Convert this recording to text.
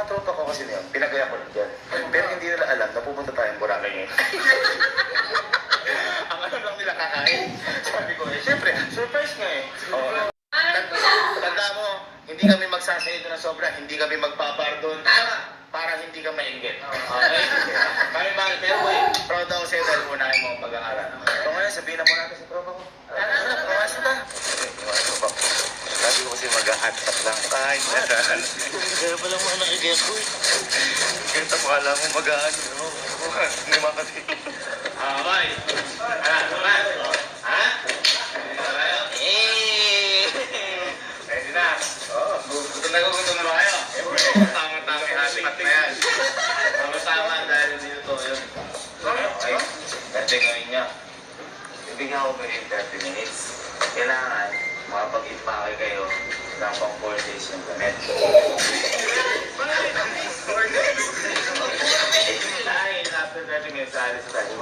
mga tropa ko kasi niyan, pinagaya ko lang dyan. Pero hindi nila alam na pupunta tayong Boracay ngayon. Ang alam lang nila kakain. Sabi ko, siyempre, surprise nga eh. Oh. Tanda mo, hindi kami magsasayo na sobra, hindi kami magpapardon. Para hindi ka mainggit. Okay? Bali, pero boy, proud ako sa'yo dahil unahin mo ang pag-aaral. So ngayon, sabihin na mo natin sa tropa ko. Pumasok ka. Sabi ko kasi mag-a-hot-up lang. Kahit na. Kaya pala mo nakigyan ko eh. Kaya mo alam mo mag-a-ano. Hindi makati. Bye. Ha? Ready na. Gutom na ba kayo? Tama-tama yung ating at na yan. Tama-tama dahil dito to yun. Okay? Kasi ngayon nga, bibigyan ko kayo yung 30 minutes. Kailangan, makapag-impake kayo ng pang 4 days yung damit. Dahil after 30 minutes, alis tayo.